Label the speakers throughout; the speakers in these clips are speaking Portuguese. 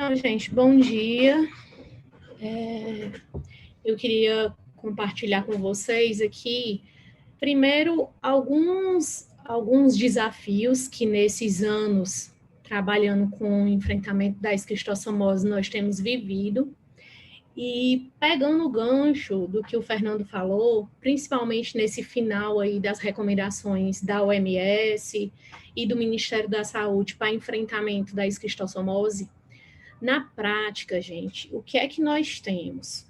Speaker 1: Então, gente, bom dia. Eu queria compartilhar com vocês aqui, primeiro, alguns desafios que nesses anos, trabalhando com o enfrentamento da esquistossomose, nós temos vivido. E pegando o gancho do que o Fernando falou, principalmente nesse final aí das recomendações da OMS e do Ministério da Saúde para enfrentamento da esquistossomose, na prática, gente, o que é que nós temos?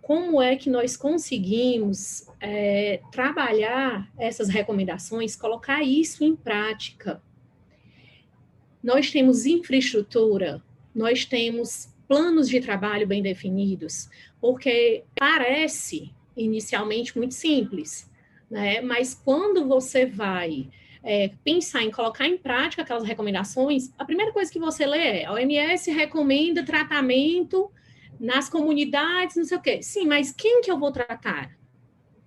Speaker 1: Como é que nós conseguimos trabalhar essas recomendações, colocar isso em prática? Nós temos infraestrutura, nós temos planos de trabalho bem definidos, porque parece inicialmente muito simples, né? Mas quando você vai pensar em colocar em prática aquelas recomendações, a primeira coisa que você lê é: a OMS recomenda tratamento nas comunidades, não sei o quê. Sim, mas quem que eu vou tratar?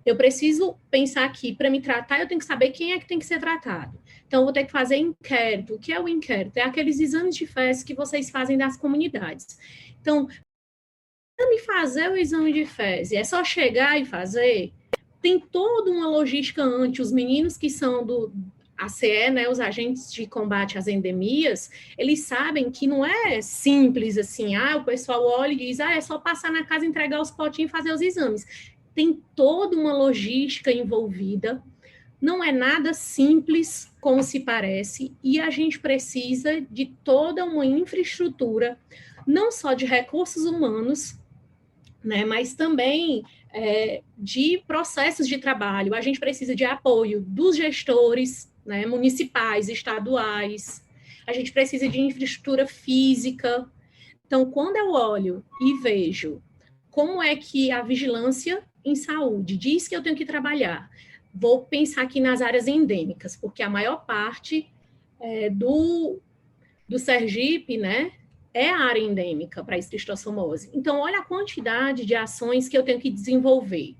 Speaker 1: Eu preciso pensar aqui, para me tratar, eu tenho que saber quem é que tem que ser tratado. Então, eu vou ter que fazer inquérito. O que é o inquérito? É aqueles exames de fezes que vocês fazem das comunidades. Então, para me fazer o exame de fezes, é só chegar e fazer? Tem toda uma logística antes. Os meninos que são do ACE, né, os agentes de combate às endemias, eles sabem que não é simples assim, o pessoal olha e diz, é só passar na casa, entregar os potinhos e fazer os exames. Tem toda uma logística envolvida, não é nada simples como se parece, e a gente precisa de toda uma infraestrutura, não só de recursos humanos, né, mas também de processos de trabalho. A gente precisa de apoio dos gestores, né, municipais, estaduais, a gente precisa de infraestrutura física. Então, quando eu olho e vejo como é que a vigilância em saúde diz que eu tenho que trabalhar, vou pensar aqui nas áreas endêmicas, porque a maior parte do Sergipe, né, é a área endêmica para a esquistossomose. Então, olha a quantidade de ações que eu tenho que desenvolver.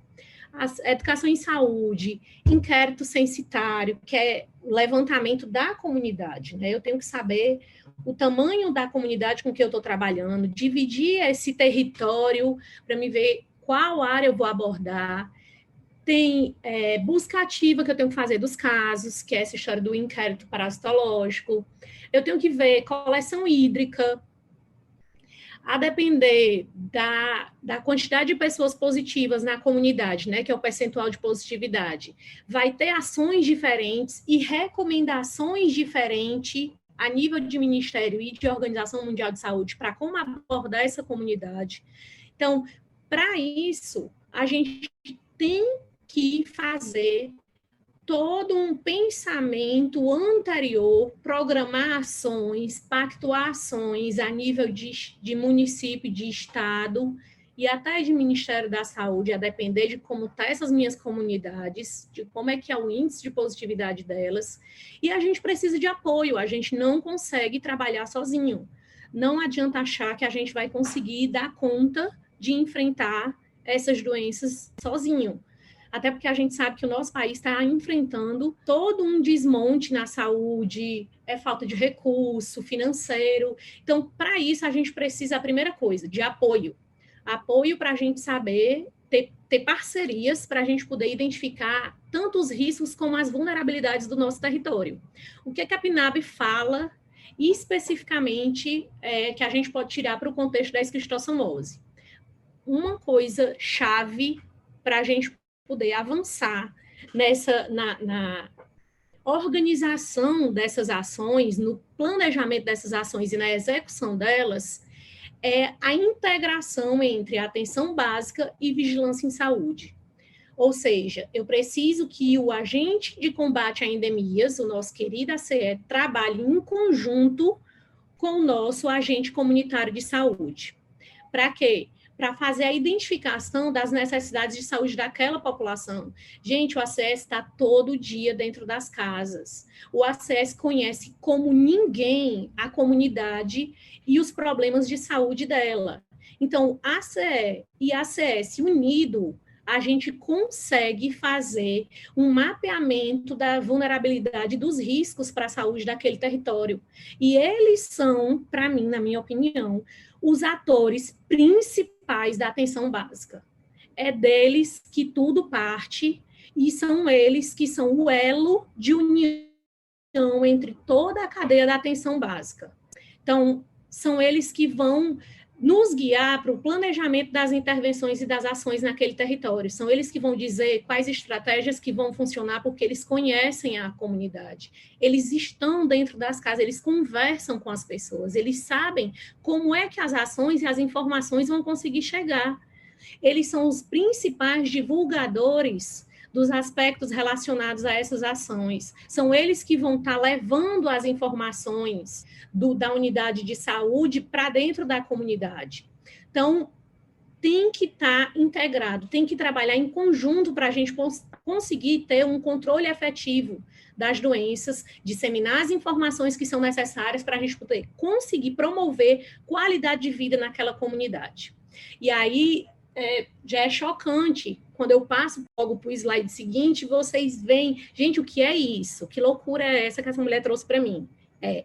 Speaker 1: A educação em saúde, inquérito censitário, que é o levantamento da comunidade, né? Eu tenho que saber o tamanho da comunidade com que eu estou trabalhando, dividir esse território para me ver qual área eu vou abordar. Tem busca ativa que eu tenho que fazer dos casos, que é essa história do inquérito parasitológico. Eu tenho que ver coleção hídrica, a depender da quantidade de pessoas positivas na comunidade, né, que é o percentual de positividade, vai ter ações diferentes e recomendações diferentes a nível de Ministério e de Organização Mundial de Saúde para como abordar essa comunidade. Então, para isso, a gente tem que fazer todo um pensamento anterior, programar ações, pactuar ações a nível de município, de estado e até de Ministério da Saúde, a depender de como estão essas minhas comunidades, de como é que é o índice de positividade delas. E a gente precisa de apoio, a gente não consegue trabalhar sozinho. Não adianta achar que a gente vai conseguir dar conta de enfrentar essas doenças sozinho. Até porque a gente sabe que o nosso país está enfrentando todo um desmonte na saúde, falta de recurso financeiro. Então, para isso, a gente precisa, a primeira coisa, de apoio. Apoio para a gente saber ter parcerias para a gente poder identificar tanto os riscos como as vulnerabilidades do nosso território. O que a PNAB fala especificamente que a gente pode tirar para o contexto da esquistossomose? Uma coisa chave para a gente poder avançar na organização dessas ações, no planejamento dessas ações e na execução delas, é a integração entre a atenção básica e vigilância em saúde. Ou seja, eu preciso que o agente de combate a endemias, o nosso querido ACE, trabalhe em conjunto com o nosso agente comunitário de saúde. Para quê? Para fazer a identificação das necessidades de saúde daquela população. Gente, o ACS está todo dia dentro das casas. O ACS conhece como ninguém a comunidade e os problemas de saúde dela. Então, ACE e ACS unido, a gente consegue fazer um mapeamento da vulnerabilidade dos riscos para a saúde daquele território. E eles são, para mim, na minha opinião, os atores principais da atenção básica. É deles que tudo parte e são eles que são o elo de união entre toda a cadeia da atenção básica. Então, são eles que vão nos guiar para o planejamento das intervenções e das ações naquele território. São eles que vão dizer quais estratégias que vão funcionar, porque eles conhecem a comunidade. Eles estão dentro das casas, eles conversam com as pessoas, eles sabem como é que as ações e as informações vão conseguir chegar. Eles são os principais divulgadores dos aspectos relacionados a essas ações. São eles que vão estar levando as informações da unidade de saúde para dentro da comunidade. Então, tem que estar integrado, tem que trabalhar em conjunto para a gente conseguir ter um controle efetivo das doenças, disseminar as informações que são necessárias para a gente poder conseguir promover qualidade de vida naquela comunidade. E aí, já é chocante. Quando eu passo logo para o slide seguinte, vocês veem, gente, o que é isso? Que loucura é essa que essa mulher trouxe para mim?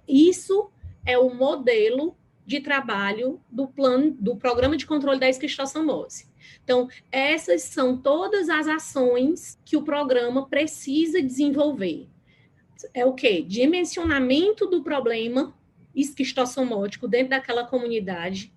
Speaker 1: Isso é o modelo de trabalho do Programa de Controle da Esquistossomose. Então, essas são todas as ações que o programa precisa desenvolver. É o quê? Dimensionamento do problema esquistossomótico dentro daquela comunidade,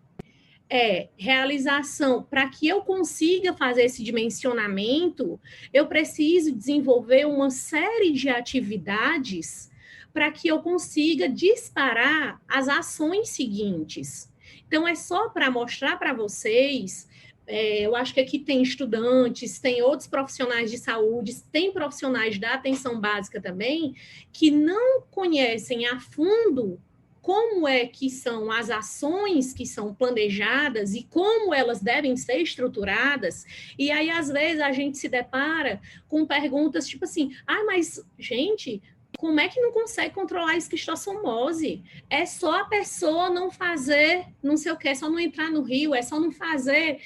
Speaker 1: realização. Para que eu consiga fazer esse dimensionamento, eu preciso desenvolver uma série de atividades para que eu consiga disparar as ações seguintes. Então, é só para mostrar para vocês, eu acho que aqui tem estudantes, tem outros profissionais de saúde, tem profissionais da atenção básica também, que não conhecem a fundo como é que são as ações que são planejadas e como elas devem ser estruturadas. E aí, às vezes, a gente se depara com perguntas tipo assim, mas, gente, como é que não consegue controlar a esquistossomose? É só a pessoa não fazer não sei o que, é só não entrar no rio, é só não fazer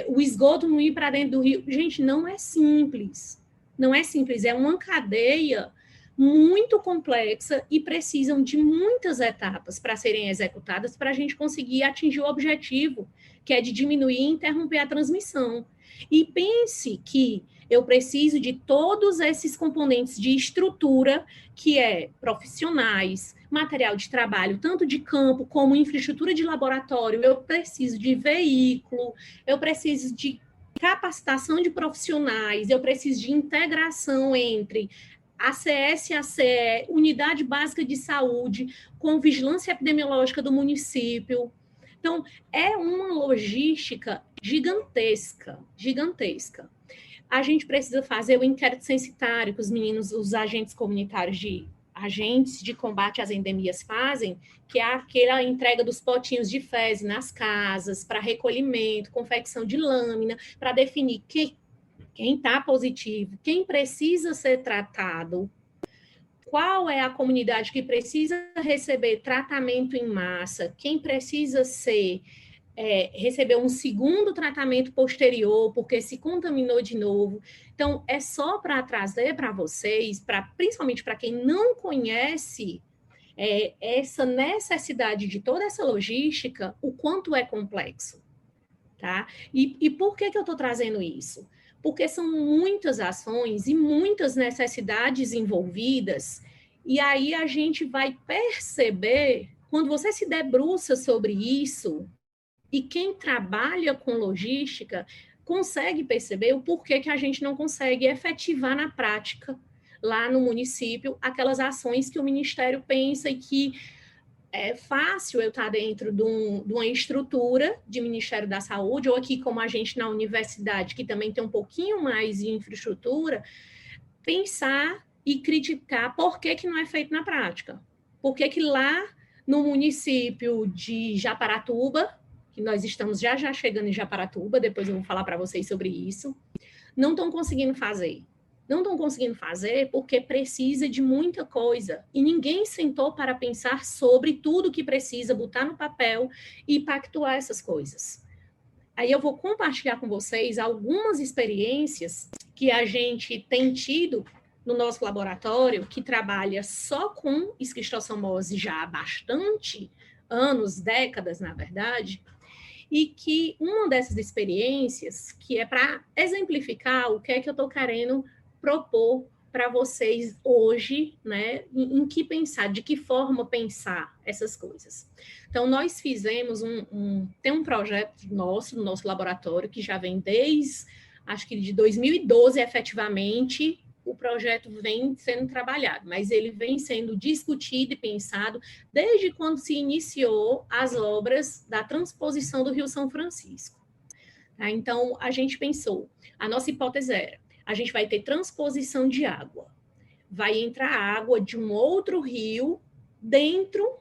Speaker 1: o esgoto não ir para dentro do rio. Gente, não é simples. Não é simples, é uma cadeia muito complexa e precisam de muitas etapas para serem executadas para a gente conseguir atingir o objetivo, que é de diminuir e interromper a transmissão. E pense que eu preciso de todos esses componentes de estrutura, que é profissionais, material de trabalho, tanto de campo como infraestrutura de laboratório, eu preciso de veículo, eu preciso de capacitação de profissionais, eu preciso de integração entre ACS e ACE, Unidade Básica de Saúde, com vigilância epidemiológica do município. Então, é uma logística gigantesca, gigantesca. A gente precisa fazer o inquérito censitário que os meninos, os agentes comunitários agentes de combate às endemias fazem, que é aquela entrega dos potinhos de fezes nas casas, para recolhimento, confecção de lâmina, para definir quem está positivo, quem precisa ser tratado, qual é a comunidade que precisa receber tratamento em massa, quem precisa receber um segundo tratamento posterior, porque se contaminou de novo. Então, é só para trazer para vocês, principalmente para quem não conhece essa necessidade de toda essa logística, o quanto é complexo. Tá? E por que eu estou trazendo isso? Porque são muitas ações e muitas necessidades envolvidas, e aí a gente vai perceber, quando você se debruça sobre isso, e quem trabalha com logística consegue perceber o porquê que a gente não consegue efetivar na prática, lá no município, aquelas ações que o Ministério pensa e que é fácil eu estar dentro de uma estrutura de Ministério da Saúde, ou aqui como a gente na universidade, que também tem um pouquinho mais de infraestrutura, pensar e criticar por que não é feito na prática. Por que lá no município de Japaratuba, que nós estamos já chegando em Japaratuba, depois eu vou falar para vocês sobre isso, não estão conseguindo fazer. Não estão conseguindo fazer porque precisa de muita coisa. E ninguém sentou para pensar sobre tudo que precisa, botar no papel e pactuar essas coisas. Aí eu vou compartilhar com vocês algumas experiências que a gente tem tido no nosso laboratório, que trabalha só com esquistossomose já há bastante anos, décadas, na verdade, e que uma dessas experiências, que é para exemplificar o que é que eu estou querendo propor para vocês hoje, né, em que pensar, de que forma pensar essas coisas. Então, nós fizemos tem um projeto nosso, no nosso laboratório, que já vem desde, acho que de 2012, efetivamente, o projeto vem sendo trabalhado, mas ele vem sendo discutido e pensado desde quando se iniciou as obras da transposição do Rio São Francisco. Tá? Então, a gente pensou, a nossa hipótese era, a gente vai ter transposição de água. Vai entrar água de um outro rio dentro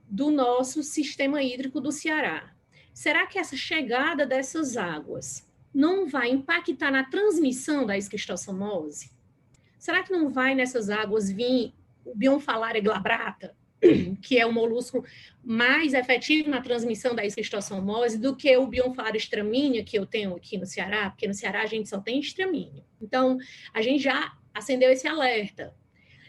Speaker 1: do nosso sistema hídrico do Ceará. Será que essa chegada dessas águas não vai impactar na transmissão da esquistossomose? Será que não vai nessas águas vir o Bionfalaria glabrata, que é o molusco mais efetivo na transmissão da esquistossomose do que o Bionfalaria stramínea que eu tenho aqui no Ceará? Porque no Ceará a gente só tem stramínea. Então, a gente já acendeu esse alerta.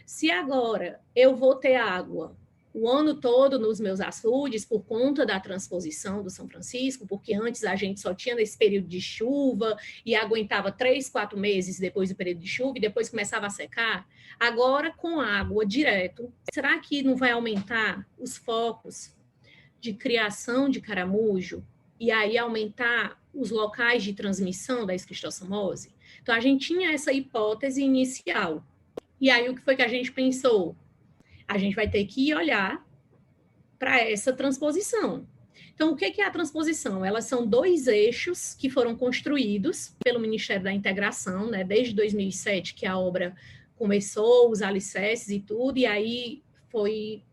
Speaker 1: Se agora eu vou ter água o ano todo nos meus açudes por conta da transposição do São Francisco, porque antes a gente só tinha nesse período de chuva e aguentava 3, 4 meses depois do período de chuva e depois começava a secar. Agora, com água direto, será que não vai aumentar os focos de criação de caramujo e aí aumentar os locais de transmissão da esquistossomose? Então, a gente tinha essa hipótese inicial. E aí, o que foi que a gente pensou? A gente vai ter que olhar para essa transposição. Então, o que é a transposição? Elas são 2 eixos que foram construídos pelo Ministério da Integração, né, desde 2007, que a obra começou, os alicerces e tudo, e aí foi...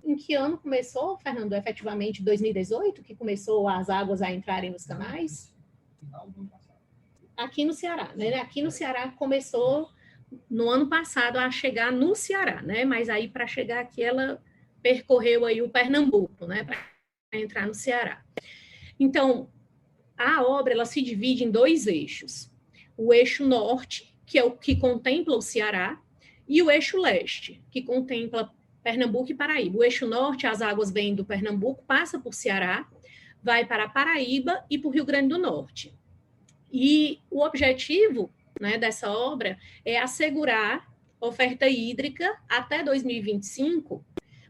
Speaker 1: Em que ano começou, Fernando, efetivamente? 2018, que começou as águas a entrarem nos canais? Aqui no Ceará, né? Aqui no Ceará começou no ano passado a chegar no Ceará, né? Mas aí para chegar aqui ela percorreu aí o Pernambuco, né? Para entrar no Ceará. Então, a obra ela se divide em 2 eixos. O eixo norte, que é o que contempla o Ceará, e o eixo leste, que contempla Pernambuco e Paraíba. O eixo norte, as águas vêm do Pernambuco, passa por Ceará, vai para Paraíba e para o Rio Grande do Norte. E o objetivo, né, dessa obra é assegurar oferta hídrica até 2025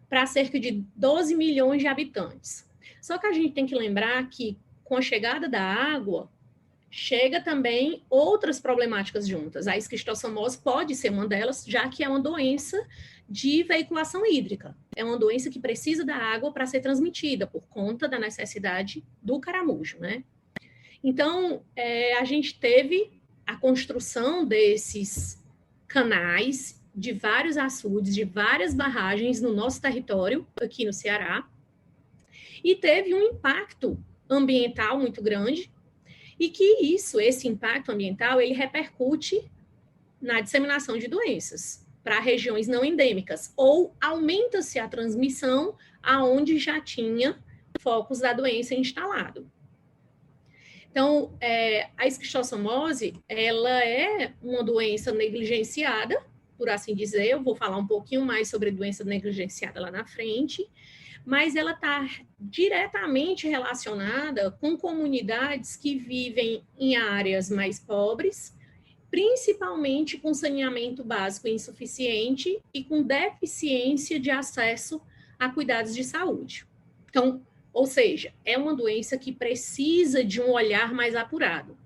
Speaker 1: para cerca de 12 milhões de habitantes. Só que a gente tem que lembrar que com a chegada da água, chega também outras problemáticas juntas. A esquistossomose pode ser uma delas, já que é uma doença de veiculação hídrica. É uma doença que precisa da água para ser transmitida, por conta da necessidade do caramujo, né? Então, a gente teve a construção desses canais de vários açudes, de várias barragens no nosso território, aqui no Ceará, e teve um impacto ambiental muito grande, e que esse impacto ambiental, ele repercute na disseminação de doenças para regiões não endêmicas, ou aumenta-se a transmissão aonde já tinha focos da doença instalado. Então, a esquistossomose, ela é uma doença negligenciada, por assim dizer. Eu vou falar um pouquinho mais sobre a doença negligenciada lá na frente, mas ela está diretamente relacionada com comunidades que vivem em áreas mais pobres, principalmente com saneamento básico insuficiente e com deficiência de acesso a cuidados de saúde. Então, ou seja, é uma doença que precisa de um olhar mais apurado.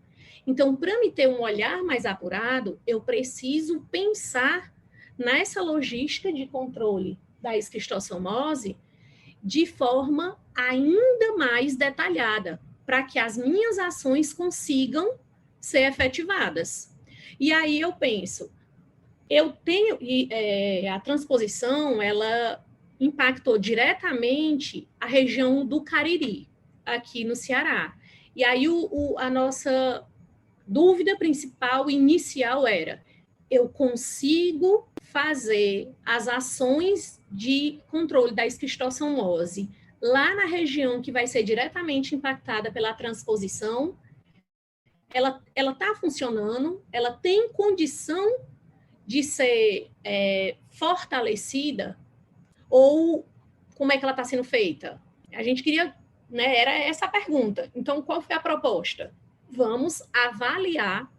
Speaker 1: Então, para me ter um olhar mais apurado, eu preciso pensar nessa logística de controle da esquistossomose de forma ainda mais detalhada, para que as minhas ações consigam ser efetivadas. E aí eu penso, a transposição, ela impactou diretamente a região do Cariri, aqui no Ceará. E aí a nossa dúvida principal inicial era, eu consigo fazer as ações de controle da esquistossomose lá na região que vai ser diretamente impactada pela transposição, ela está funcionando, ela tem condição de ser fortalecida, ou como é que ela está sendo feita? A gente queria, né, era essa a pergunta. Então, qual foi a proposta? Vamos avaliar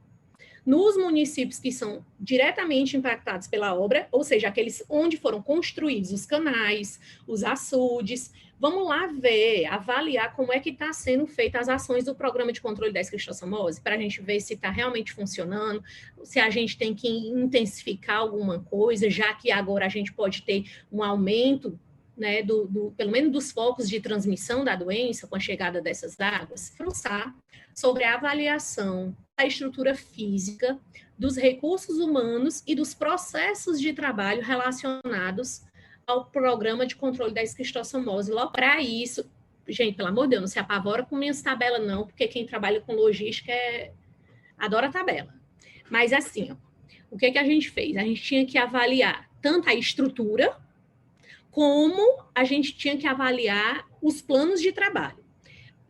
Speaker 1: nos municípios que são diretamente impactados pela obra, ou seja, aqueles onde foram construídos os canais, os açudes. Vamos lá ver, avaliar como é que está sendo feitas as ações do programa de controle da esquistossomose, para a gente ver se está realmente funcionando, se a gente tem que intensificar alguma coisa, já que agora a gente pode ter um aumento, né, pelo menos dos focos de transmissão da doença com a chegada dessas águas, pensar sobre a avaliação da estrutura física, dos recursos humanos e dos processos de trabalho relacionados ao programa de controle da esquistossomose. Logo, para isso, gente, pelo amor de Deus, não se apavora com minhas tabelas não, porque quem trabalha com logística adora tabela. Mas assim, ó, o que a gente fez? A gente tinha que avaliar tanto a estrutura, como a gente tinha que avaliar os planos de trabalho.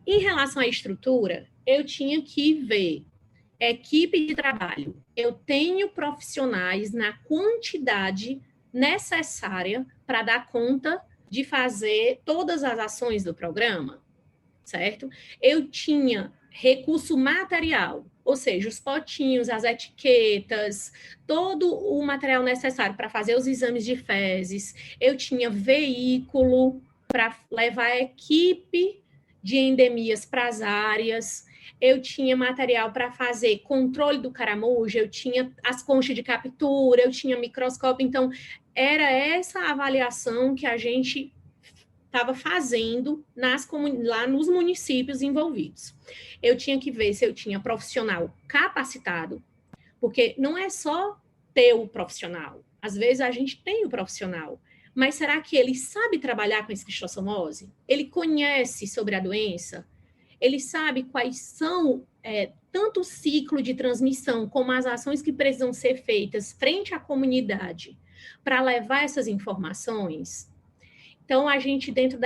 Speaker 1: Em relação à estrutura, eu tinha que ver equipe de trabalho. Eu tenho profissionais na quantidade necessária para dar conta de fazer todas as ações do programa, certo? Eu tinha recurso material, ou seja, os potinhos, as etiquetas, todo o material necessário para fazer os exames de fezes. Eu tinha veículo para levar a equipe de endemias para as áreas. Eu tinha material para fazer controle do caramujo, eu tinha as conchas de captura, eu tinha microscópio. Então, era essa avaliação que a gente estava fazendo lá nos municípios envolvidos. Eu tinha que ver se eu tinha profissional capacitado, porque não é só ter o profissional. Às vezes a gente tem o profissional, mas será que ele sabe trabalhar com esquistossomose? Ele conhece sobre a doença? Ele sabe quais são tanto o ciclo de transmissão como as ações que precisam ser feitas frente à comunidade para levar essas informações? Então, a gente, dentro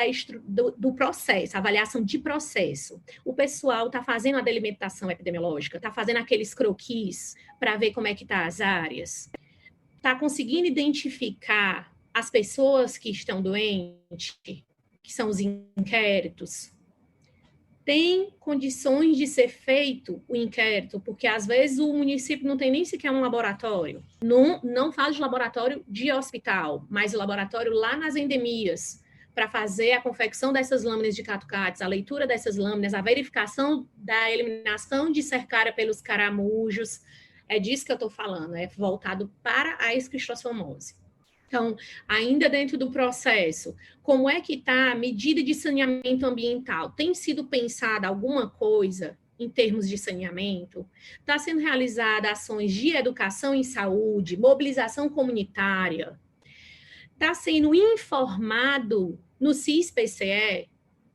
Speaker 1: do processo, avaliação de processo, o pessoal está fazendo a delimitação epidemiológica, está fazendo aqueles croquis para ver como é que estão as áreas, está conseguindo identificar as pessoas que estão doentes, que são os inquéritos. Tem condições de ser feito o inquérito, porque às vezes o município não tem nem sequer um laboratório. Não faz de laboratório de hospital, mas o laboratório lá nas endemias, para fazer a confecção dessas lâminas de catucates, a leitura dessas lâminas, a verificação da eliminação de cercária pelos caramujos. É disso que eu estou falando, é voltado para a esquistossomose. Então, ainda dentro do processo, como é que está a medida de saneamento ambiental? Tem sido pensada alguma coisa em termos de saneamento? Está sendo realizada ações de educação em saúde, mobilização comunitária? Está sendo informado no CIS-PCE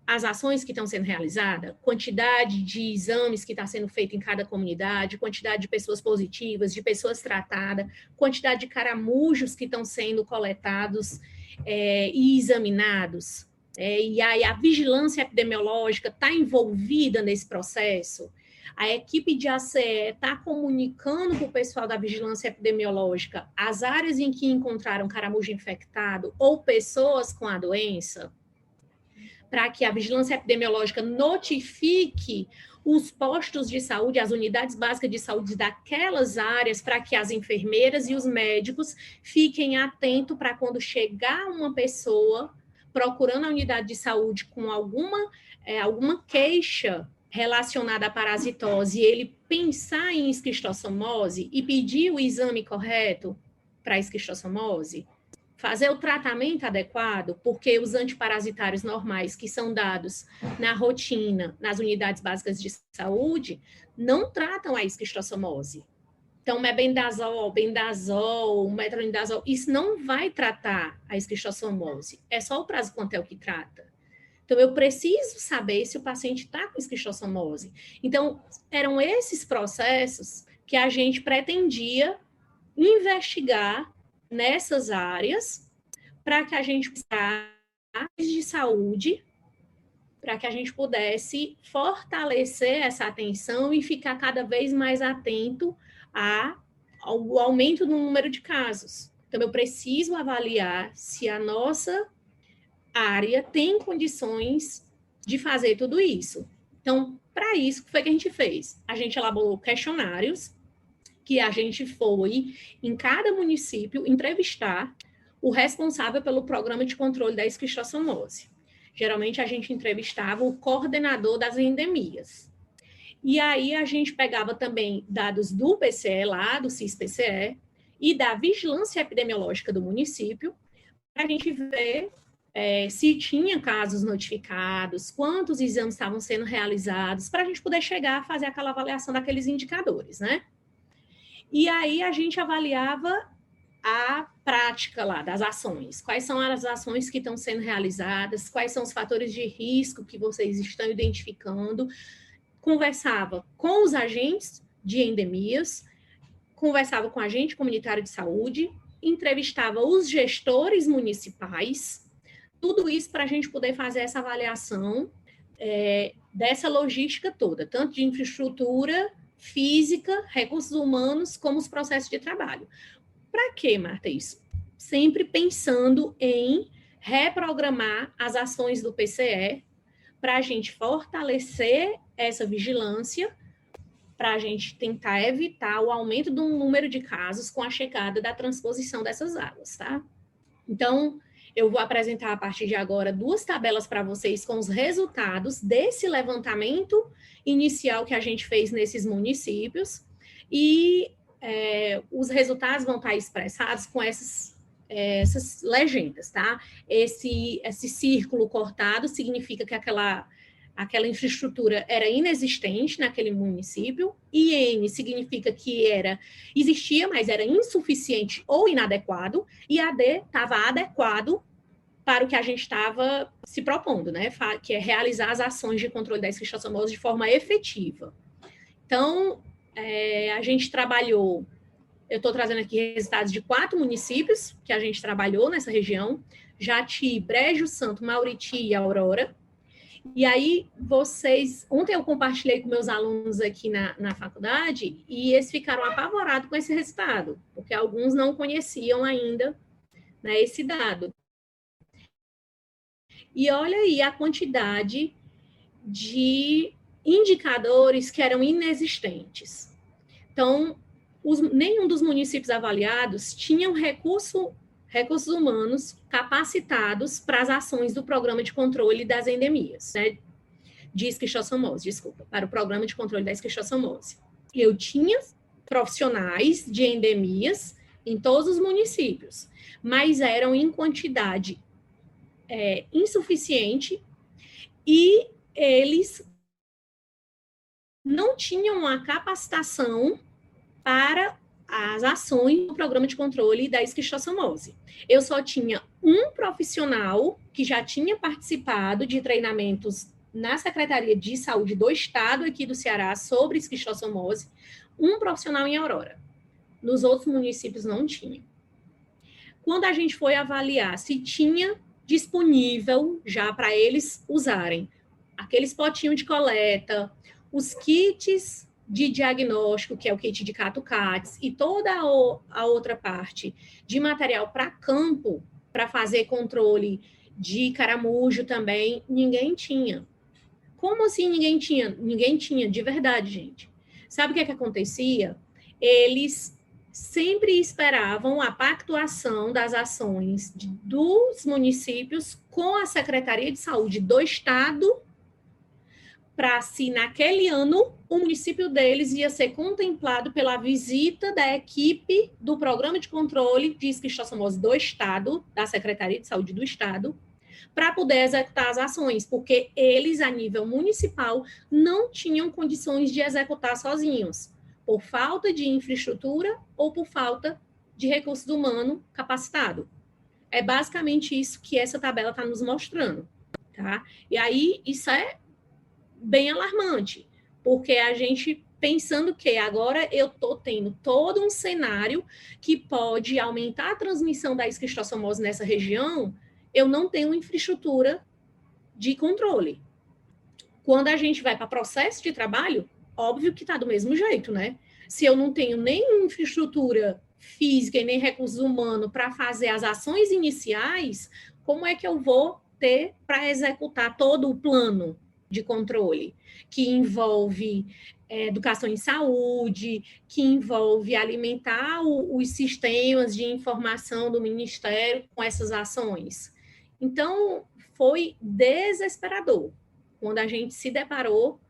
Speaker 1: as ações que estão sendo realizadas, quantidade de exames que está sendo feito em cada comunidade, quantidade de pessoas positivas, de pessoas tratadas, quantidade de caramujos que estão sendo coletados e examinados. E aí a vigilância epidemiológica está envolvida nesse processo. A equipe de ACE está comunicando com o pessoal da vigilância epidemiológica as áreas em que encontraram caramujo infectado ou pessoas com a doença, para que a vigilância epidemiológica notifique os postos de saúde, as unidades básicas de saúde daquelas áreas, para que as enfermeiras e os médicos fiquem atentos para quando chegar uma pessoa procurando a unidade de saúde com alguma queixa relacionada à parasitose, e ele pensar em esquistossomose e pedir o exame correto para a esquistossomose, fazer o tratamento adequado, porque os antiparasitários normais que são dados na rotina, nas unidades básicas de saúde, não tratam a esquistossomose. Então, mebendazol, bendazol, metronidazol, isso não vai tratar a esquistossomose. É só o praziquantel que trata. Então, eu preciso saber se o paciente está com esquistossomose. Então, eram esses processos que a gente pretendia investigar nessas áreas para que a gente precisasse de saúde para que a gente pudesse fortalecer essa atenção e ficar cada vez mais atento ao aumento no número de casos. Então, eu preciso avaliar se a nossa área tem condições de fazer tudo isso. Então, para isso, o que foi que a gente fez? A gente elaborou questionários que a gente foi, em cada município, entrevistar o responsável pelo programa de controle da esquistossomose. Geralmente, a gente entrevistava o coordenador das endemias. E aí, a gente pegava também dados do PCE lá, do CIS-PCE, e da vigilância epidemiológica do município, para a gente ver se tinha casos notificados, quantos exames estavam sendo realizados, para a gente poder chegar a fazer aquela avaliação daqueles indicadores, né? E aí a gente avaliava a prática lá das ações. Quais são as ações que estão sendo realizadas, quais são os fatores de risco que vocês estão identificando. Conversava com os agentes de endemias, conversava com o agente comunitário de saúde, entrevistava os gestores municipais, tudo isso para a gente poder fazer essa avaliação dessa logística toda, tanto de infraestrutura, física, recursos humanos, como os processos de trabalho. Para quê, Marta, isso? Sempre pensando em reprogramar as ações do PCE para a gente fortalecer essa vigilância, para a gente tentar evitar o aumento do número de casos com a chegada da transposição dessas águas, tá? Então, eu vou apresentar a partir de agora 2 tabelas para vocês com os resultados desse levantamento inicial que a gente fez nesses municípios e os resultados vão estar expressados com essas legendas, tá? Esse círculo cortado significa que aquela infraestrutura era inexistente naquele município, IN significa que existia, mas era insuficiente ou inadequado, e AD estava adequado para o que a gente estava se propondo, né? Que é realizar as ações de controle da esquistossomose de forma efetiva. Então, a gente trabalhou, eu estou trazendo aqui resultados de 4 municípios que a gente trabalhou nessa região, Jati, Brejo Santo, Mauriti e Aurora. E aí, ontem eu compartilhei com meus alunos aqui na faculdade e eles ficaram apavorados com esse resultado, porque alguns não conheciam ainda, né, esse dado. E olha aí a quantidade de indicadores que eram inexistentes. Então, nenhum dos municípios avaliados tinham recursos humanos capacitados para as ações do programa de controle das endemias, né? De esquistossomose, desculpa, para o programa de controle da esquistossomose. Eu tinha profissionais de endemias em todos os municípios, mas eram em quantidade insuficiente e eles não tinham a capacitação para as ações do programa de controle da esquistossomose. Eu só tinha um profissional que já tinha participado de treinamentos na Secretaria de Saúde do Estado aqui do Ceará sobre esquistossomose, um profissional em Aurora. Nos outros municípios não tinha. Quando a gente foi avaliar se tinha disponível já para eles usarem aqueles potinhos de coleta, os kits de diagnóstico, que é o kit de CAT-CATS, e toda a outra parte de material para campo, para fazer controle de caramujo também, ninguém tinha. Como assim ninguém tinha? Ninguém tinha, de verdade, gente. Sabe o que acontecia? Eles sempre esperavam a pactuação das ações dos municípios com a Secretaria de Saúde do Estado, para se naquele ano o município deles ia ser contemplado pela visita da equipe do Programa de Controle de Esquistossomose do Estado, da Secretaria de Saúde do Estado, para poder executar as ações, porque eles, a nível municipal, não tinham condições de executar sozinhos, por falta de infraestrutura ou por falta de recursos humanos capacitado. É basicamente isso que essa tabela está nos mostrando, tá? E aí, isso é bem alarmante, porque a gente pensando que agora eu estou tendo todo um cenário que pode aumentar a transmissão da esquistossomose nessa região, eu não tenho infraestrutura de controle. Quando a gente vai para processo de trabalho, óbvio que está do mesmo jeito, né? Se eu não tenho nem infraestrutura física e nem recursos humanos para fazer as ações iniciais, como é que eu vou ter para executar todo o plano de controle, que envolve educação em saúde, que envolve alimentar os sistemas de informação do Ministério com essas ações? Então, foi desesperador quando a gente se deparou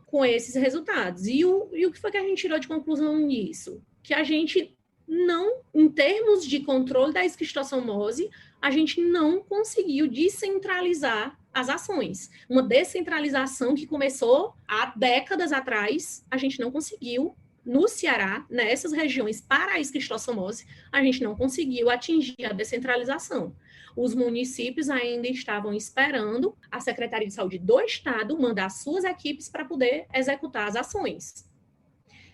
Speaker 1: com esses resultados. E o que foi que a gente tirou de conclusão nisso? Que a gente não, em termos de controle da esquistossomose, a gente não conseguiu descentralizar as ações. Uma descentralização que começou há décadas atrás, a gente não conseguiu, no Ceará, nessas regiões para a esquistossomose, a gente não conseguiu atingir a descentralização. Os municípios ainda estavam esperando a Secretaria de Saúde do Estado mandar suas equipes para poder executar as ações.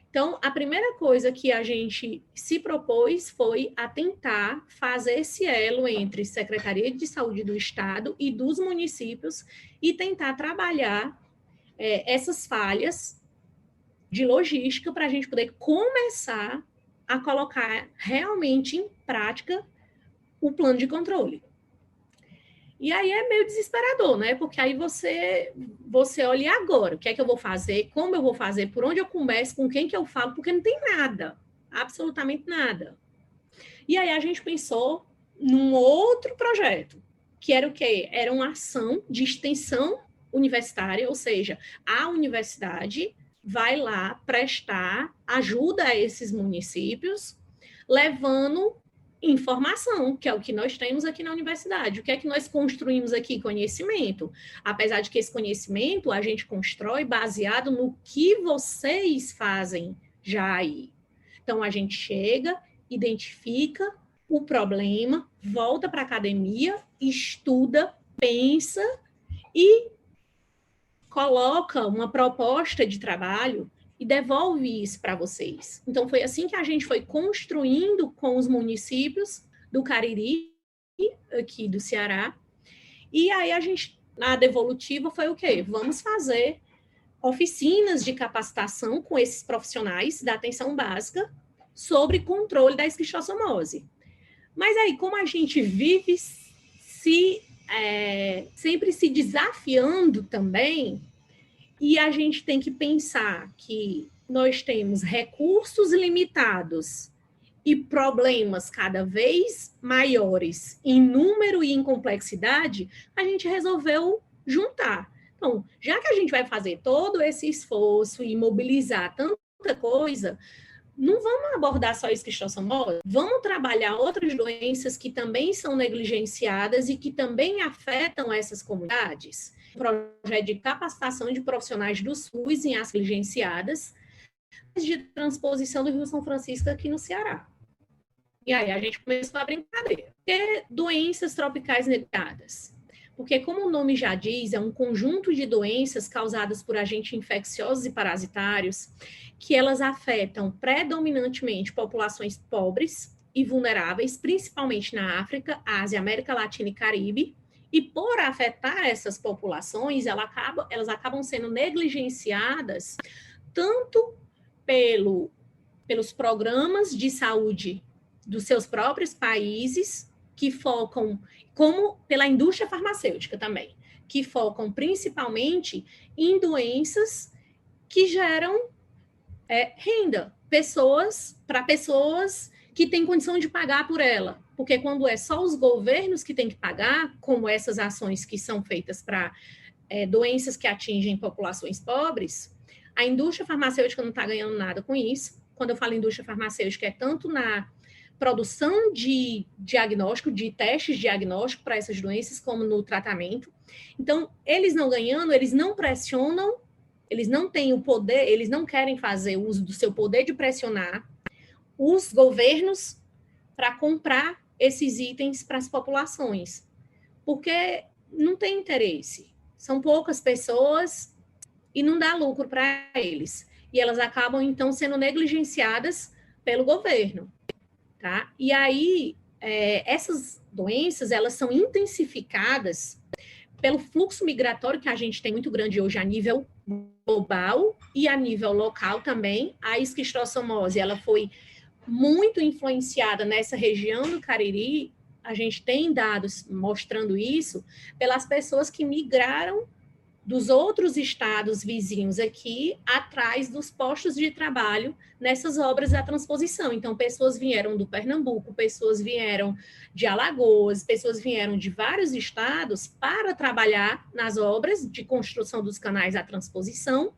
Speaker 1: Então, a primeira coisa que a gente se propôs foi a tentar fazer esse elo entre Secretaria de Saúde do Estado e dos municípios e tentar trabalhar essas falhas de logística para a gente poder começar a colocar realmente em prática o plano de controle. E aí é meio desesperador, né? Porque aí você olha agora, o que é que eu vou fazer, como eu vou fazer, por onde eu começo, com quem que eu falo, porque não tem nada, absolutamente nada. E aí a gente pensou num outro projeto, que era o quê? Era uma ação de extensão universitária, ou seja, a universidade vai lá prestar ajuda a esses municípios, levando informação, que é o que nós temos aqui na universidade. O que é que nós construímos aqui? Conhecimento. Apesar de que esse conhecimento a gente constrói baseado no que vocês fazem já aí. Então, a gente chega, identifica o problema, volta para a academia, estuda, pensa e coloca uma proposta de trabalho e devolve isso para vocês. Então, foi assim que a gente foi construindo com os municípios do Cariri, aqui do Ceará. E aí a gente, na devolutiva, foi o quê? Vamos fazer oficinas de capacitação com esses profissionais da atenção básica sobre controle da esquistossomose. Mas aí, como a gente vive sempre se desafiando também, e a gente tem que pensar que nós temos recursos limitados e problemas cada vez maiores em número e em complexidade, a gente resolveu juntar. Então, já que a gente vai fazer todo esse esforço e mobilizar tanta coisa, não vamos abordar só esquistossomose, vamos trabalhar outras doenças que também são negligenciadas e que também afetam essas comunidades. Projeto de capacitação de profissionais do SUS em áreas negligenciadas, de transposição do Rio São Francisco aqui no Ceará. E aí a gente começou a brincadeira. Que doenças tropicais negligenciadas? Porque, como o nome já diz, é um conjunto de doenças causadas por agentes infecciosos e parasitários que elas afetam predominantemente populações pobres e vulneráveis, principalmente na África, Ásia, América Latina e Caribe. E por afetar essas populações, elas acabam sendo negligenciadas tanto pelos programas de saúde dos seus próprios países, que focam, como pela indústria farmacêutica também, que focam principalmente em doenças que geram renda, para pessoas que têm condição de pagar por ela. Porque quando é só os governos que têm que pagar, como essas ações que são feitas para doenças que atingem populações pobres, a indústria farmacêutica não está ganhando nada com isso. Quando eu falo indústria farmacêutica, é tanto na produção de diagnóstico, de testes de diagnóstico para essas doenças, como no tratamento. Então, eles não ganhando, eles não pressionam, eles não têm o poder, eles não querem fazer uso do seu poder de pressionar os governos para comprar esses itens para as populações, porque não tem interesse. São poucas pessoas e não dá lucro para eles. E elas acabam, então, sendo negligenciadas pelo governo. Tá? E aí, essas doenças, elas são intensificadas pelo fluxo migratório que a gente tem muito grande hoje a nível global e a nível local também, a esquistossomose, ela foi muito influenciada nessa região do Cariri. A gente tem dados mostrando isso pelas pessoas que migraram dos outros estados vizinhos aqui, atrás dos postos de trabalho nessas obras da transposição. Então, pessoas vieram do Pernambuco, pessoas vieram de Alagoas, pessoas vieram de vários estados para trabalhar nas obras de construção dos canais da transposição,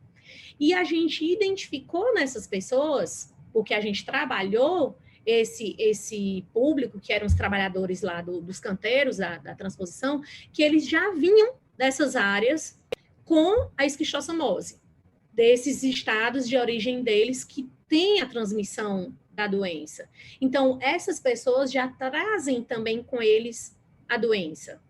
Speaker 1: e a gente identificou nessas pessoas, porque a gente trabalhou esse público, que eram os trabalhadores lá dos canteiros da transposição, que eles já vinham dessas áreas com a esquistossomose, desses estados de origem deles que têm a transmissão da doença. Então, essas pessoas já trazem também com eles a doença,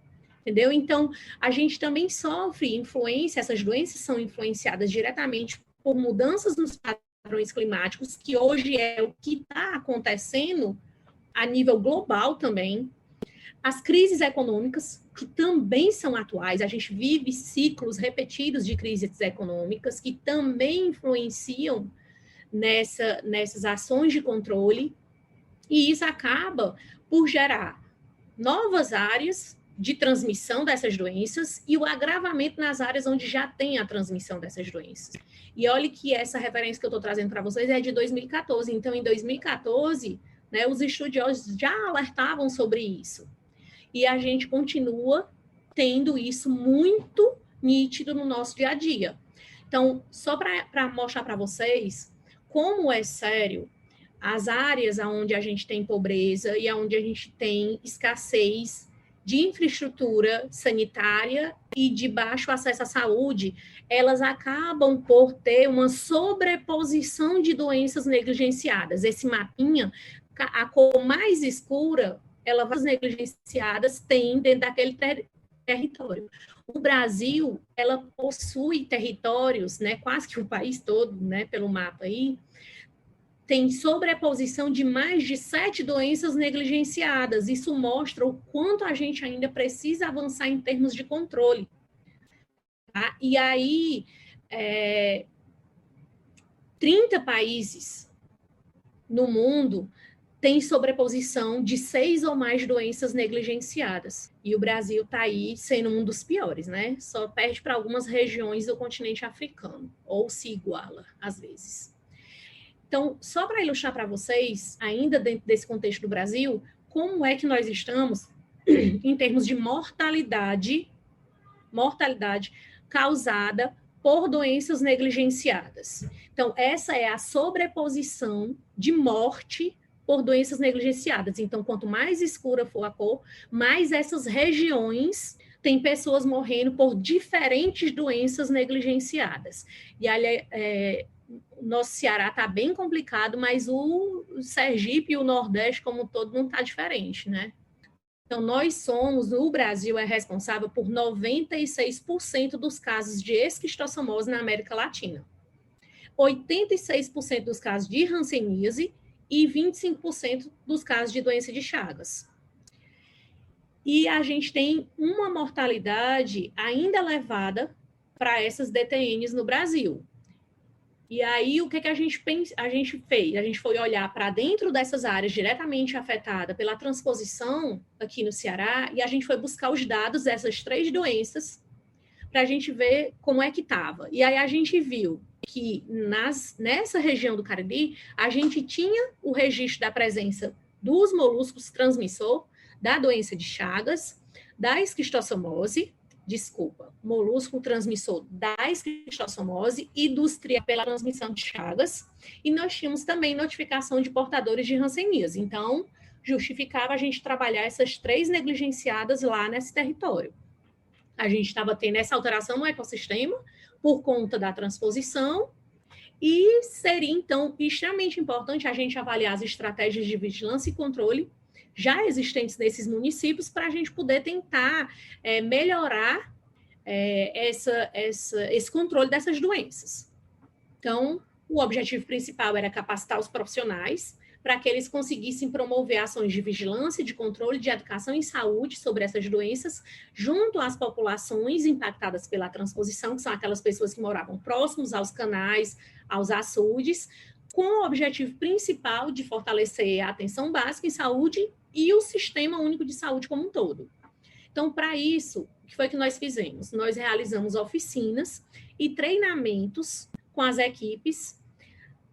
Speaker 1: entendeu? Então, a gente também sofre influência, essas doenças são influenciadas diretamente por mudanças nos padrões climáticos, que hoje é o que está acontecendo a nível global também. As crises econômicas, que também são atuais, a gente vive ciclos repetidos de crises econômicas que também influenciam nessas ações de controle, e isso acaba por gerar novas áreas de transmissão dessas doenças e o agravamento nas áreas onde já tem a transmissão dessas doenças. E olhe que essa referência que eu estou trazendo para vocês é de 2014, então em 2014, né, os estudiosos já alertavam sobre isso. E a gente continua tendo isso muito nítido no nosso dia a dia. Então, só para mostrar para vocês como é sério as áreas onde a gente tem pobreza e onde a gente tem escassez de infraestrutura sanitária e de baixo acesso à saúde, elas acabam por ter uma sobreposição de doenças negligenciadas. Esse mapinha, a cor mais escura, elas negligenciadas têm dentro daquele território. O Brasil, ela possui territórios, né, quase que o país todo, né, pelo mapa aí, tem sobreposição de mais de 7 doenças negligenciadas. Isso mostra o quanto a gente ainda precisa avançar em termos de controle. Tá? E aí, 30 países no mundo tem sobreposição de 6 ou mais doenças negligenciadas. E o Brasil está aí sendo um dos piores, né? Só perde para algumas regiões do continente africano, ou se iguala, às vezes. Então, só para ilustrar para vocês, ainda dentro desse contexto do Brasil, como é que nós estamos em termos de mortalidade causada por doenças negligenciadas. Então, essa é a sobreposição de morte por doenças negligenciadas. Então, quanto mais escura for a cor, mais essas regiões têm pessoas morrendo por diferentes doenças negligenciadas. E ali, o nosso Ceará está bem complicado, mas o Sergipe e o Nordeste como um todo não está diferente, né? Então, o Brasil é responsável por 96% dos casos de esquistossomose na América Latina, 86% dos casos de hanseníase e 25% dos casos de doença de Chagas. E a gente tem uma mortalidade ainda elevada para essas DTNs no Brasil. E aí, o que a gente fez? A gente foi olhar para dentro dessas áreas diretamente afetadas pela transposição aqui no Ceará, e a gente foi buscar os dados dessas 3 doenças para a gente ver como é que estava. E aí a gente viu que nessa região do Cariri, a gente tinha o registro da presença dos moluscos transmissor da doença de Chagas, da esquistossomose, molusco transmissor da esquistossomose e dos triados pela transmissão de Chagas, e nós tínhamos também notificação de portadores de hanseníase. Então, justificava a gente trabalhar essas 3 negligenciadas lá nesse território. A gente estava tendo essa alteração no ecossistema por conta da transposição, e seria, então, extremamente importante a gente avaliar as estratégias de vigilância e controle já existentes nesses municípios para a gente poder tentar melhorar esse controle dessas doenças. Então, o objetivo principal era capacitar os profissionais para que eles conseguissem promover ações de vigilância, de controle, de educação em saúde sobre essas doenças, junto às populações impactadas pela transposição, que são aquelas pessoas que moravam próximos aos canais, aos açudes, com o objetivo principal de fortalecer a atenção básica em saúde e o Sistema Único de Saúde como um todo. Então, para isso, o que foi que nós fizemos? Nós realizamos oficinas e treinamentos com as equipes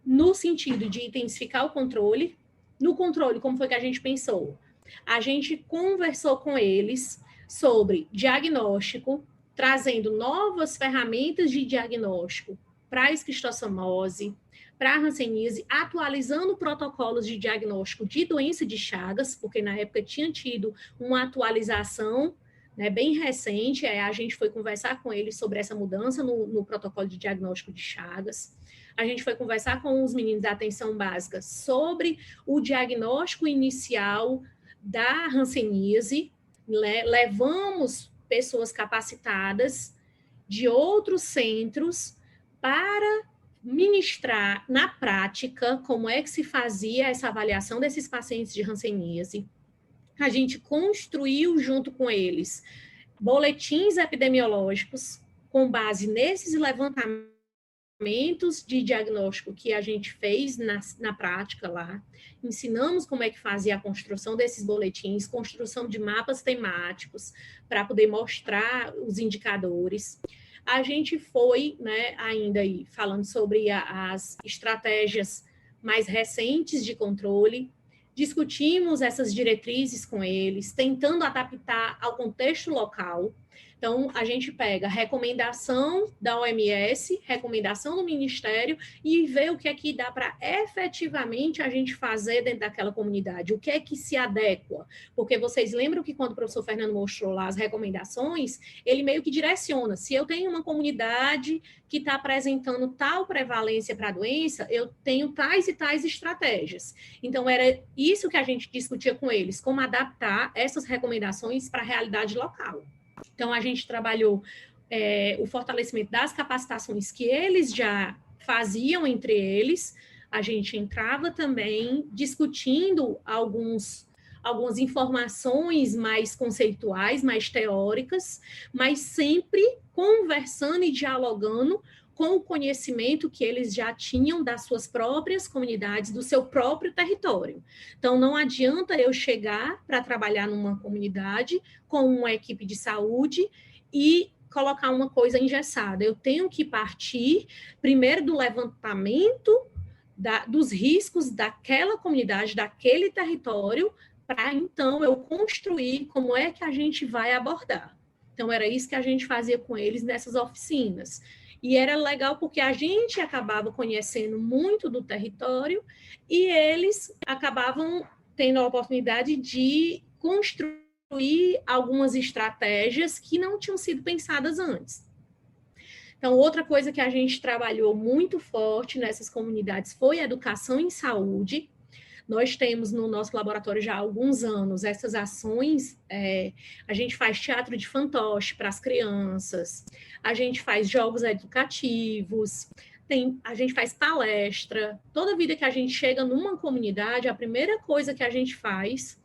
Speaker 1: no sentido de intensificar o controle. No controle, como foi que a gente pensou? A gente conversou com eles sobre diagnóstico, trazendo novas ferramentas de diagnóstico para a esquistossomose, para a hanseníase, atualizando protocolos de diagnóstico de doença de Chagas, porque na época tinha tido uma atualização, né, bem recente, a gente foi conversar com eles sobre essa mudança no protocolo de diagnóstico de Chagas. A gente foi conversar com os meninos da atenção básica sobre o diagnóstico inicial da hanseníase, levamos pessoas capacitadas de outros centros para ministrar na prática como é que se fazia essa avaliação desses pacientes de hanseníase. A gente construiu junto com eles boletins epidemiológicos com base nesses levantamentos de diagnóstico que a gente fez na prática lá. Ensinamos como é que fazia a construção desses boletins, construção de mapas temáticos para poder mostrar os indicadores. A gente foi, né, ainda aí, falando sobre as estratégias mais recentes de controle, discutimos essas diretrizes com eles, tentando adaptar ao contexto local. Então, a gente pega recomendação da OMS, recomendação do Ministério e vê o que é que dá para efetivamente a gente fazer dentro daquela comunidade, o que é que se adequa. Porque vocês lembram que quando o professor Fernando mostrou lá as recomendações, ele meio que direciona. Se eu tenho uma comunidade que está apresentando tal prevalência para a doença, eu tenho tais e tais estratégias. Então, era isso que a gente discutia com eles, como adaptar essas recomendações para a realidade local. Então, a gente trabalhou o fortalecimento das capacitações que eles já faziam entre eles. A gente entrava também discutindo algumas informações mais conceituais, mais teóricas, mas sempre conversando e dialogando com o conhecimento que eles já tinham das suas próprias comunidades, do seu próprio território. Então, não adianta eu chegar para trabalhar numa comunidade com uma equipe de saúde e colocar uma coisa engessada. Eu tenho que partir, primeiro, do levantamento dos riscos daquela comunidade, daquele território, para, então, eu construir como é que a gente vai abordar. Então, era isso que a gente fazia com eles nessas oficinas. E era legal porque a gente acabava conhecendo muito do território e eles acabavam tendo a oportunidade de construir algumas estratégias que não tinham sido pensadas antes. Então, outra coisa que a gente trabalhou muito forte nessas comunidades foi a educação em saúde. Nós temos no nosso laboratório já há alguns anos essas ações, a gente faz teatro de fantoche para as crianças, a gente faz jogos educativos, a gente faz palestra. Toda vida que a gente chega numa comunidade, a primeira coisa que a gente faz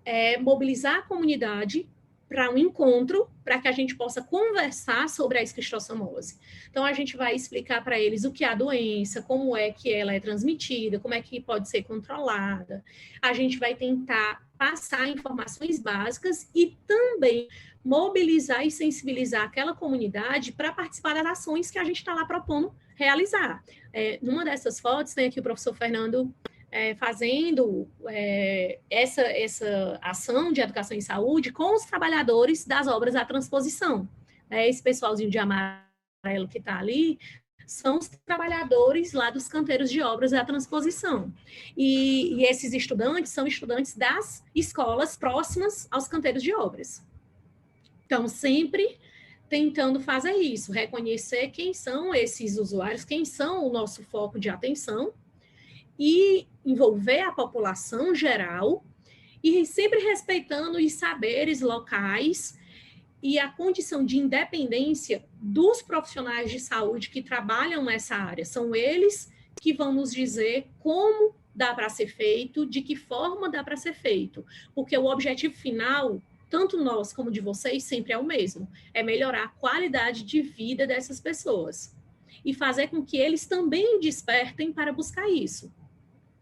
Speaker 1: é mobilizar a comunidade para um encontro, para que a gente possa conversar sobre a esquistossomose. Então, a gente vai explicar para eles o que é a doença, como é que ela é transmitida, como é que pode ser controlada. A gente vai tentar passar informações básicas e também mobilizar e sensibilizar aquela comunidade para participar das ações que a gente está lá propondo realizar. Numa dessas fotos, tem aqui o professor Fernando fazendo essa ação de educação em saúde com os trabalhadores das obras da transposição. Esse pessoalzinho de amarelo que está ali são os trabalhadores lá dos canteiros de obras da transposição. E esses estudantes são estudantes das escolas próximas aos canteiros de obras. Então, sempre tentando fazer isso, reconhecer quem são esses usuários, quem são o nosso foco de atenção, e envolver a população geral, e sempre respeitando os saberes locais e a condição de independência dos profissionais de saúde que trabalham nessa área. São eles que vão nos dizer como dá para ser feito, de que forma dá para ser feito, porque o objetivo final, tanto nosso como de vocês, sempre é o mesmo, é melhorar a qualidade de vida dessas pessoas e fazer com que eles também despertem para buscar isso,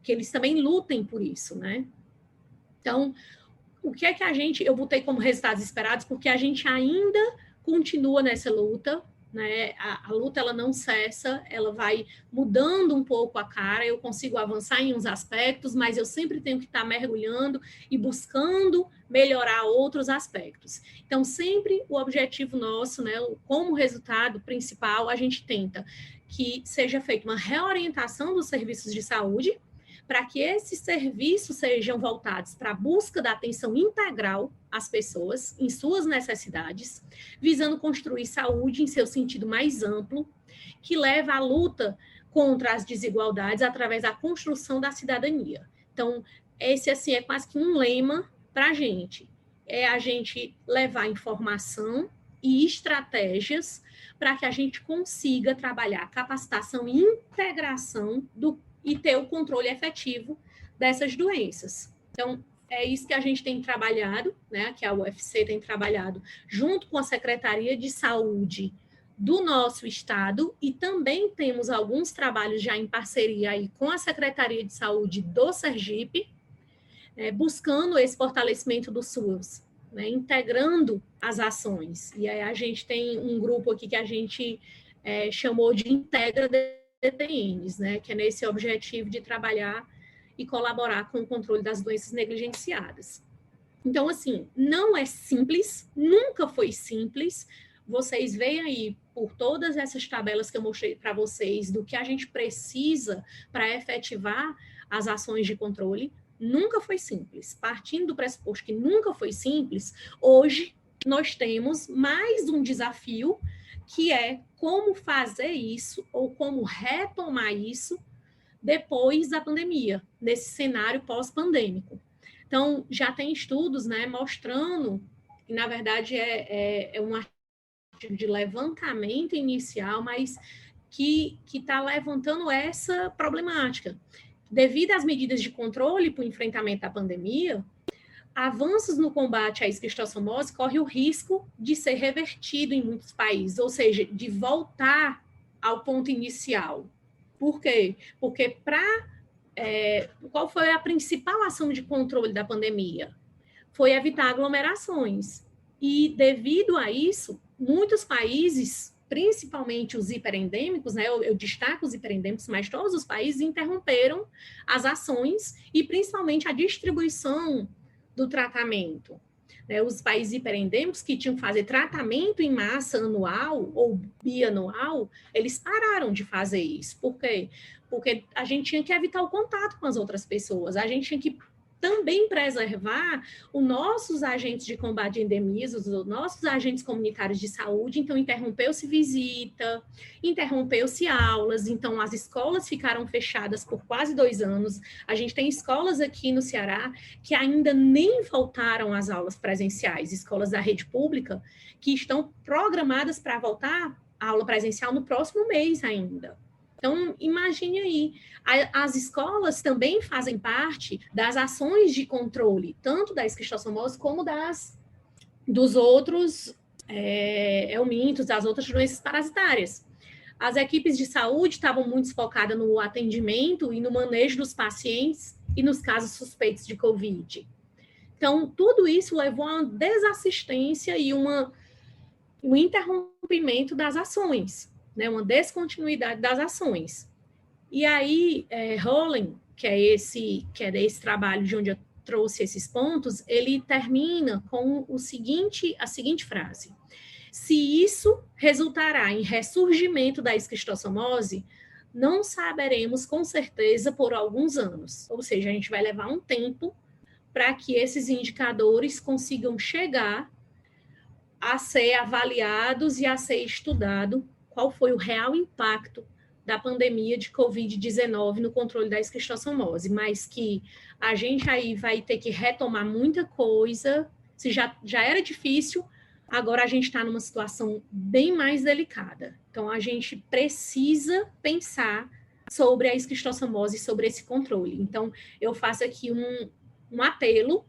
Speaker 1: que eles também lutem por isso, né? Então, o que é que eu botei como resultados esperados, porque a gente ainda continua nessa luta, né? A luta, ela não cessa, ela vai mudando um pouco a cara, eu consigo avançar em uns aspectos, mas eu sempre tenho que estar mergulhando e buscando melhorar outros aspectos. Então, sempre o objetivo nosso, né, como resultado principal, a gente tenta que seja feita uma reorientação dos serviços de saúde, para que esses serviços sejam voltados para a busca da atenção integral às pessoas, em suas necessidades, visando construir saúde em seu sentido mais amplo, que leva à luta contra as desigualdades através da construção da cidadania. Então, esse, assim, é quase que um lema para a gente. É a gente levar informação e estratégias para que a gente consiga trabalhar capacitação e integração e ter o controle efetivo dessas doenças. Então, é isso que a gente tem trabalhado, né, que a UFC tem trabalhado junto com a Secretaria de Saúde do nosso estado, e também temos alguns trabalhos já em parceria aí com a Secretaria de Saúde do Sergipe, buscando esse fortalecimento do SUS, né, integrando as ações. E aí a gente tem um grupo aqui que a gente chamou de Integra DTNs, né, que é nesse objetivo de trabalhar e colaborar com o controle das doenças negligenciadas. Então, assim, não é simples, nunca foi simples. Vocês veem aí, por todas essas tabelas que eu mostrei para vocês, do que a gente precisa para efetivar as ações de controle, nunca foi simples. Partindo do pressuposto que nunca foi simples, hoje nós temos mais um desafio, que é como fazer isso ou como retomar isso depois da pandemia, nesse cenário pós-pandêmico. Então, já tem estudos, né, mostrando que, na verdade, é um artigo de levantamento inicial, mas que está levantando essa problemática. Devido às medidas de controle para o enfrentamento da pandemia, avanços no combate à esquistossomose corre o risco de ser revertido em muitos países, ou seja, de voltar ao ponto inicial. Por quê? Porque qual foi a principal ação de controle da pandemia? Foi evitar aglomerações. E devido a isso, muitos países, principalmente os hiperendêmicos, né, eu destaco os hiperendêmicos, mas todos os países interromperam as ações e principalmente a distribuição do tratamento. Os países hiperendêmicos que tinham que fazer tratamento em massa anual ou bianual, eles pararam de fazer isso. Por quê? Porque a gente tinha que evitar o contato com as outras pessoas, a gente tinha que também preservar os nossos agentes de combate a endemias, os nossos agentes comunitários de saúde. Então, interrompeu-se visita, interrompeu-se aulas, então as escolas ficaram fechadas por quase 2 anos. A gente tem escolas aqui no Ceará que ainda nem voltaram às aulas presenciais, escolas da rede pública, que estão programadas para voltar à aula presencial no próximo mês ainda. Então, imagine aí, as escolas também fazem parte das ações de controle, tanto da esquistossomose como dos outros helmintos, das outras doenças parasitárias. As equipes de saúde estavam muito focadas no atendimento e no manejo dos pacientes e nos casos suspeitos de Covid. Então, tudo isso levou a uma desassistência e um interrompimento das ações, né, uma descontinuidade das ações. E aí, Hollen, que é desse trabalho de onde eu trouxe esses pontos, ele termina com a seguinte frase: se isso resultará em ressurgimento da esquistossomose, não saberemos com certeza por alguns anos. Ou seja, a gente vai levar um tempo para que esses indicadores consigam chegar a ser avaliados e a ser estudado qual foi o real impacto da pandemia de Covid-19 no controle da esquistossomose, mas que a gente aí vai ter que retomar muita coisa. Se já era difícil, agora a gente está numa situação bem mais delicada. Então, a gente precisa pensar sobre a esquistossomose e sobre esse controle. Então, eu faço aqui um apelo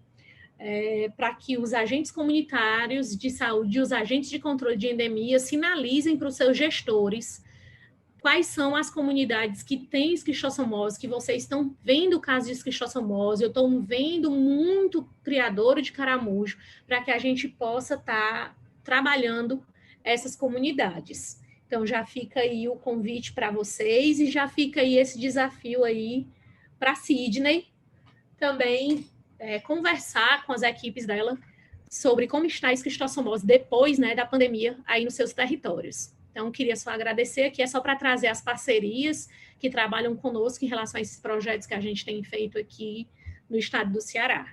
Speaker 1: para que os agentes comunitários de saúde, os agentes de controle de endemia, sinalizem para os seus gestores quais são as comunidades que têm esquistossomose, que vocês estão vendo o caso de esquistossomose, eu estou vendo muito criadouro de caramujo, para que a gente possa estar trabalhando essas comunidades. Então, já fica aí o convite para vocês e já fica aí esse desafio aí para a Sidney também conversar com as equipes dela sobre como está a esquistossomose depois, né, da pandemia aí nos seus territórios. Então, queria só agradecer aqui, é só para trazer as parcerias que trabalham conosco em relação a esses projetos que a gente tem feito aqui no estado do Ceará.